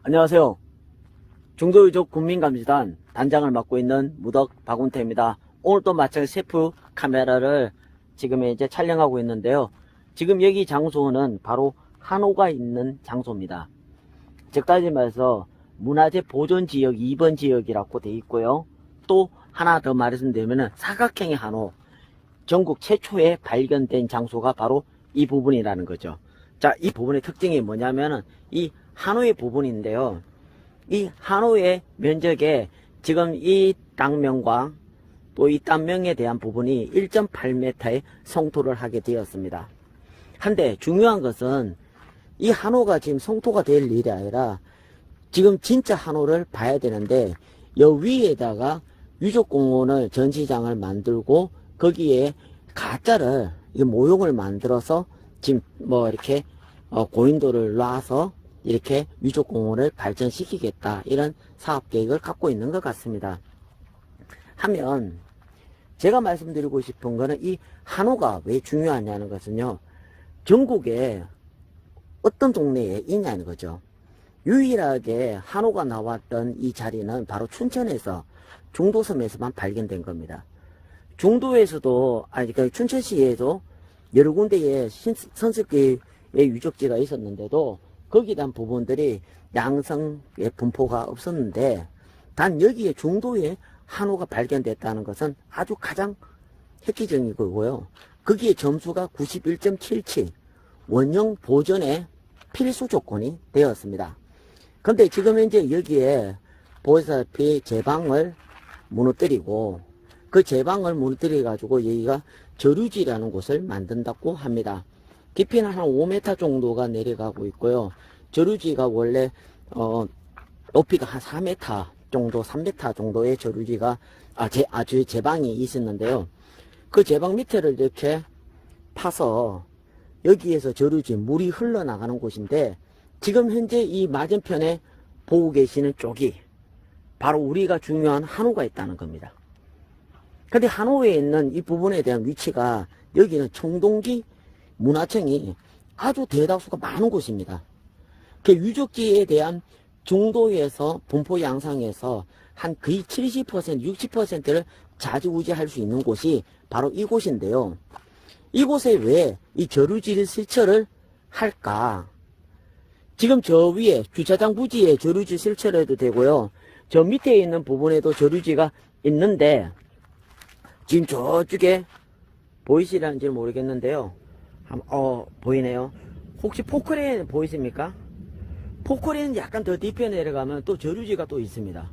안녕하세요. 중도유족 국민감시단 단장을 맡고 있는 무덕 박운태입니다. 오늘 또 마찬가지 셀프 카메라를 지금 이제 촬영하고 있는데요. 지금 여기 장소는 바로 한호가 있는 장소입니다. 즉 따지 말해서 문화재 보존지역 2번 지역이라고 되어 있고요. 또 하나 더 말씀드리면 사각형의 한호, 전국 최초에 발견된 장소가 바로 이 부분이라는 거죠. 자, 이 부분의 특징이 뭐냐면은 이 한호의 부분인데요. 이 한호의 면적에 지금 이 땅면과 또 이 땅면에 대한 부분이 1.8m의 성토를 하게 되었습니다. 한데 중요한 것은 이 한호가 지금 성토가 될 일이 아니라 지금 진짜 한호를 봐야 되는데 여 위에다가 유적공원을 전시장을 만들고 거기에 가짜를 모형을 만들어서 지금 뭐 이렇게 고인돌을 놔서 이렇게 유적공원을 발전시키겠다 이런 사업계획을 갖고 있는 것 같습니다. 하면 제가 말씀드리고 싶은 거는 이 한호가 왜 중요하냐는 것은요, 전국에 어떤 동네에 있냐는 거죠. 유일하게 한호가 나왔던 이 자리는 바로 춘천에서 중도섬에서만 발견된 겁니다. 중도에서도 그러니까 춘천시에도 여러 군데에 선습계의 유적지가 있었는데도 거기에 대한 부분들이 양성의 분포가 없었는데 단 여기에 중도에 한호가 발견됐다는 것은 아주 가장 획기적인 거고요. 거기에 점수가 91.77 원형 보존의 필수 조건이 되었습니다. 근데 지금 현재 여기에 보시다시피 제방을 무너뜨리고 그 제방을 무너뜨려 가지고 여기가 저류지라는 곳을 만든다고 합니다. 깊이는 한 5m 정도가 내려가고 있고요. 저류지가 원래 높이가 한 4m 정도, 3m 정도의 저류지가 제방이 있었는데요. 그 제방 밑에를 이렇게 파서 여기에서 저류지 물이 흘러나가는 곳인데 지금 현재 이 맞은편에 보고 계시는 쪽이 바로 우리가 중요한 한호가 있다는 겁니다. 근데 한호에 있는 이 부분에 대한 위치가 여기는 청동기 문화청이 아주 대다수가 많은 곳입니다. 그 유적지에 대한 중도에서 분포 양상에서 한 거의 70%, 60%를 좌지우지할 수 있는 곳이 바로 이곳인데요. 이곳에 왜 이 저류지 실처를 할까? 지금 저 위에 주차장 부지에 저류지 실처를 해도 되고요. 저 밑에 있는 부분에도 저류지가 있는데 지금 저쪽에 보이시는지 모르겠는데요. 보이네요. 혹시 포크레인 보이십니까? 포크레인 약간 더 뒤편에 내려가면 또 저류지가 또 있습니다.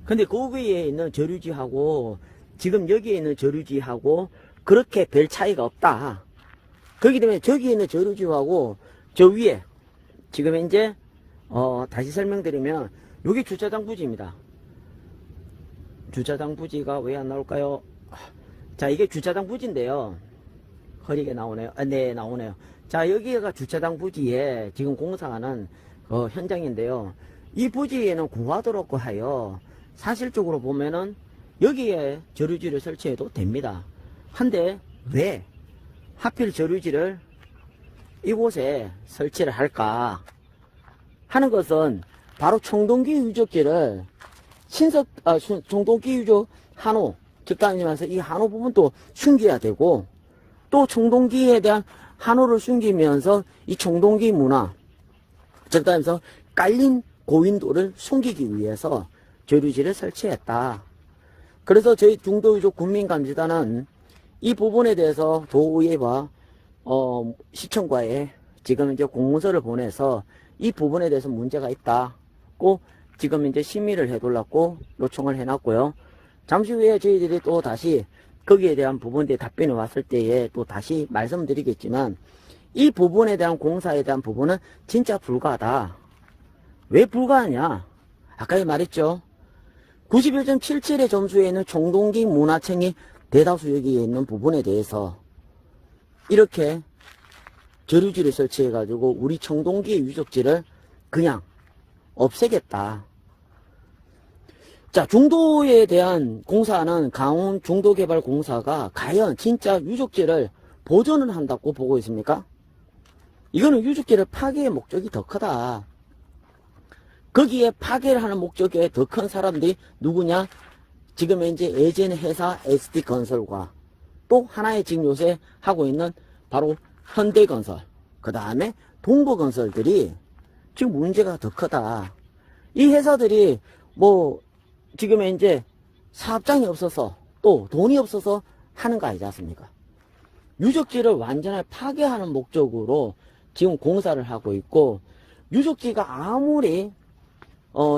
근데 거기에 있는 저류지하고 지금 여기에 있는 저류지하고 그렇게 별 차이가 없다. 그렇기 때문에 저기에 있는 저류지하고 저 위에 지금 현재 다시 설명드리면 여기 주차장 부지입니다. 주차장 부지가 왜 안 나올까요? 자, 이게 주차장 부지인데요. 허리게 나오네요. 네, 나오네요. 자, 여기가 주차장 부지에 지금 공사하는 현장인데요. 이 부지에는 공화도 없고 하여 사실적으로 보면은 여기에 저류지를 설치해도 됩니다. 한데 왜 하필 저류지를 이곳에 설치를 할까 하는 것은 바로 청동기 유적지를 청동기 유적 한호, 즉 따지면서 이 한호 부분도 숨겨야 되고 또 청동기에 대한 한호를 숨기면서 이 청동기 문화, 즉 따지면서 깔린 고인돌을 숨기기 위해서 저류지를 설치했다. 그래서 저희 중도유족 국민감시단은 이 부분에 대해서 도의회와 시청과에 지금 이제 공문서를 보내서 이 부분에 대해서 문제가 있다고 지금 이제 심의를 해달라고 요청을 해놨고요. 잠시 후에 저희들이 또 다시 거기에 대한 부분에 답변이 왔을 때에 또 다시 말씀드리겠지만 이 부분에 대한 공사에 대한 부분은 진짜 불가하다. 왜 불가하냐? 아까 말했죠. 91.77의 점수에 있는 청동기 문화청이 대다수 여기에 있는 부분에 대해서 이렇게 저류지를 설치해 가지고 우리 청동기의 유적지를 그냥 없애겠다. 자, 중도에 대한 공사는 강원 중도개발공사가 과연 진짜 유적지를 보존을 한다고 보고 있습니까? 이거는 유적지를 파괴의 목적이 더 크다. 거기에 파괴를 하는 목적에 더 큰 사람들이 누구냐? 지금 이제 예전 회사 SD건설과 또 하나의 지금 요새 하고 있는 바로 현대건설, 그 다음에 동부건설들이 지금 문제가 더 크다. 이 회사들이 뭐 지금 이제 사업장이 없어서 또 돈이 없어서 하는 거 아니지 않습니까? 유적지를 완전히 파괴하는 목적으로 지금 공사를 하고 있고, 유적지가 아무리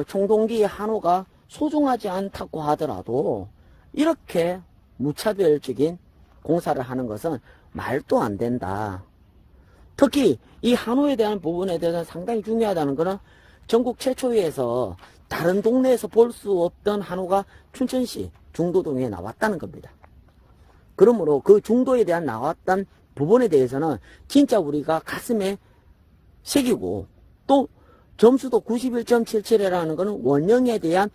청동기 한호가 소중하지 않다고 하더라도 이렇게 무차별적인 공사를 하는 것은 말도 안 된다. 특히 이 한호에 대한 부분에 대해서 상당히 중요하다는 것은 전국 최초위에서 다른 동네에서 볼 수 없던 한호가 춘천시 중도동에 나왔다는 겁니다. 그러므로 그 중도에 대한 나왔던 부분에 대해서는 진짜 우리가 가슴에 새기고, 또 점수도 91.77이라는 것은 원형에 대한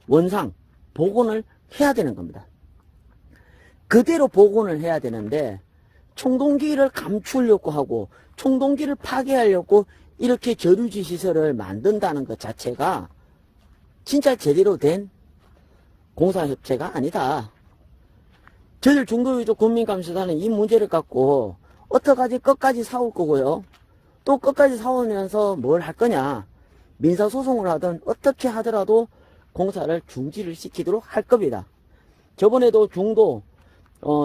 원상 복원을 해야 되는 겁니다. 그대로 복원을 해야 되는데 청동기를 감추려고 하고 청동기를 파괴하려고 이렇게 저류지 시설을 만든다는 것 자체가 진짜 제대로 된 공사협체가 아니다. 저희들 중도유족 국민감시단은 이 문제를 갖고 어떡하지 끝까지 싸울 거고요. 또 끝까지 싸우면서 뭘 할 거냐. 민사소송을 하든 어떻게 하더라도 공사를 중지를 시키도록 할 겁니다. 저번에도 중도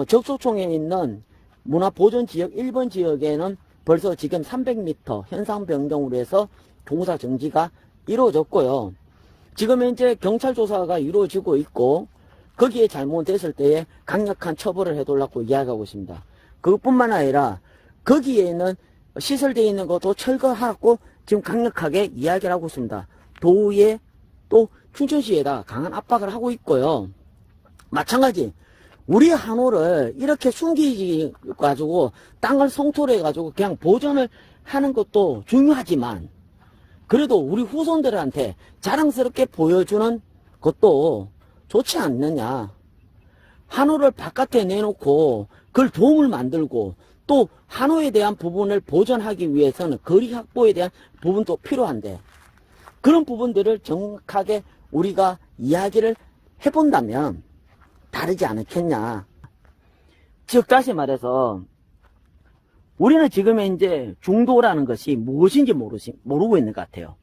적소총에 있는 문화보존지역 1번 지역에는 벌써 지금 300m 현상 변경으로 해서 공사 정지가 이루어졌고요. 지금 현재 경찰 조사가 이루어지고 있고, 거기에 잘못됐을 때에 강력한 처벌을 해달라고 이야기하고 있습니다. 그것뿐만 아니라 거기에는 시설되어 있는 것도 철거하고 지금 강력하게 이야기를 하고 있습니다. 도의회 또 춘천시에다 강한 압박을 하고 있고요. 마찬가지 우리 한호를 이렇게 숨기지 가지고 땅을 성토를 해가지고 그냥 보존을 하는 것도 중요하지만, 그래도 우리 후손들한테 자랑스럽게 보여주는 것도 좋지 않느냐. 한호를 바깥에 내놓고 그걸 도움을 만들고, 또 한호에 대한 부분을 보존하기 위해서는 거리 확보에 대한 부분도 필요한데, 그런 부분들을 정확하게 우리가 이야기를 해본다면 다르지 않겠냐. 즉 다시 말해서 우리는 지금 이제 중도라는 것이 무엇인지 모르고 있는 것 같아요.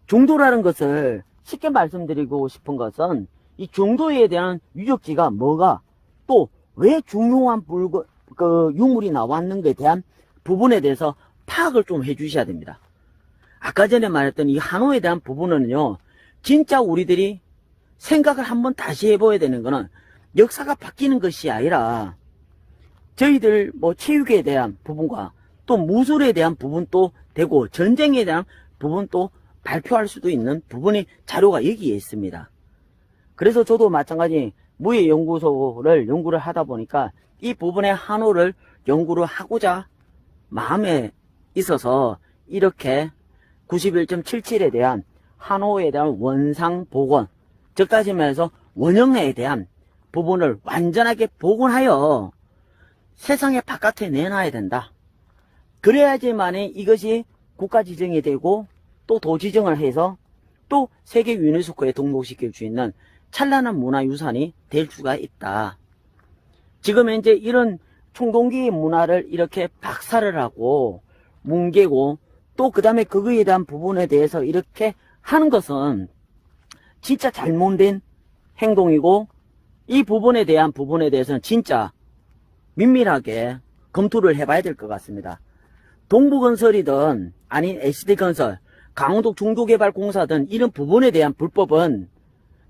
중도라는 것을 쉽게 말씀드리고 싶은 것은, 이 중도에 대한 유적지가 뭐가 또 왜 중요한 유물이 나왔는가에 대한 부분에 대해서 파악을 좀 해주셔야 됩니다. 아까 전에 말했던 이 한호에 대한 부분은요, 진짜 우리들이 생각을 한번 다시 해봐야 되는 거는 역사가 바뀌는 것이 아니라 저희들 뭐 체육에 대한 부분과 또 무술에 대한 부분도 되고 전쟁에 대한 부분도 발표할 수도 있는 부분이 자료가 여기에 있습니다. 그래서 저도 마찬가지 무예연구소를 연구를 하다 보니까 이 부분의 한호를 연구를 하고자 마음에 있어서 이렇게 91.77에 대한 한호에 대한 원상 복원, 즉 다시 말해서 원형에 대한 부분을 완전하게 복원하여 세상의 바깥에 내놔야 된다. 그래야지만이 이것이 국가 지정이 되고 또 도 지정을 해서 또 세계 유네스코에 등록시킬 수 있는 찬란한 문화유산이 될 수가 있다. 지금 현재 이런 청동기 문화를 이렇게 박살을 하고 뭉개고 또 그 다음에 그거에 대한 부분에 대해서 이렇게 하는 것은 진짜 잘못된 행동이고, 이 부분에 대해서는 진짜 민밀하게 검토를 해봐야 될 것 같습니다. 동부건설이든 아닌 SD건설, 강원도 중도개발공사든 이런 부분에 대한 불법은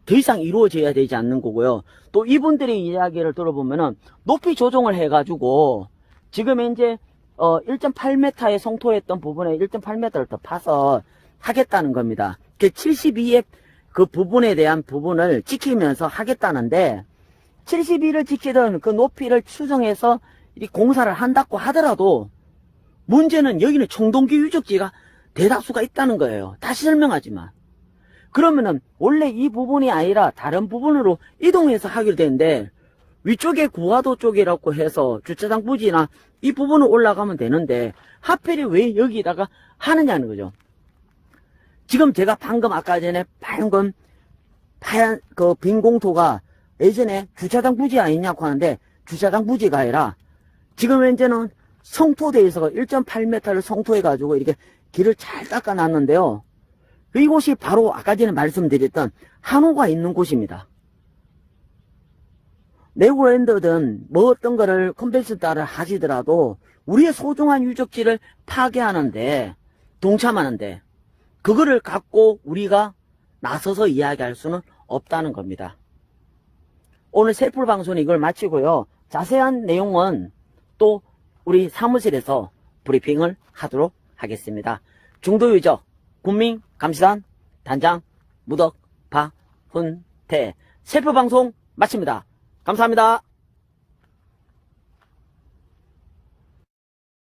더 이상 이루어져야 되지 않는 거고요. 또 이분들의 이야기를 들어보면은 높이 조정을 해가지고 지금 현재 1.8m에 성토했던 부분에 1.8m를 더 파서 하겠다는 겁니다. 72의 그 부분에 대한 부분을 지키면서 하겠다는데, 72를 지키던 그 높이를 추정해서 이 공사를 한다고 하더라도 문제는 여기는 청동기 유적지가 대다수가 있다는 거예요. 다시 설명하지만. 그러면은 원래 이 부분이 아니라 다른 부분으로 이동해서 하기로 되는데, 위쪽에 구화도 쪽이라고 해서 주차장 부지나 이 부분을 올라가면 되는데 하필이 왜 여기다가 하느냐는 거죠. 지금 제가 방금 아까 전에 방금 파얀 그 빈 공토가 예전에 주차장 부지 아니냐고 하는데 주차장 부지가 아니라 지금 현재는 성토대에서 1.8m를 성토해가지고 이렇게 길을 잘 닦아놨는데요. 이곳이 바로 아까 전에 말씀드렸던 한호가 있는 곳입니다. 네고랜드든 뭐 어떤 거를 컨벤션 따라 하시더라도 우리의 소중한 유적지를 파괴하는데 동참하는데 그거를 갖고 우리가 나서서 이야기할 수는 없다는 겁니다. 오늘 셀프 방송은 이걸 마치고요. 자세한 내용은 또 우리 사무실에서 브리핑을 하도록 하겠습니다. 중도유적 국민감시단 단장 무덕 박훈태 셀프 방송 마칩니다. 감사합니다.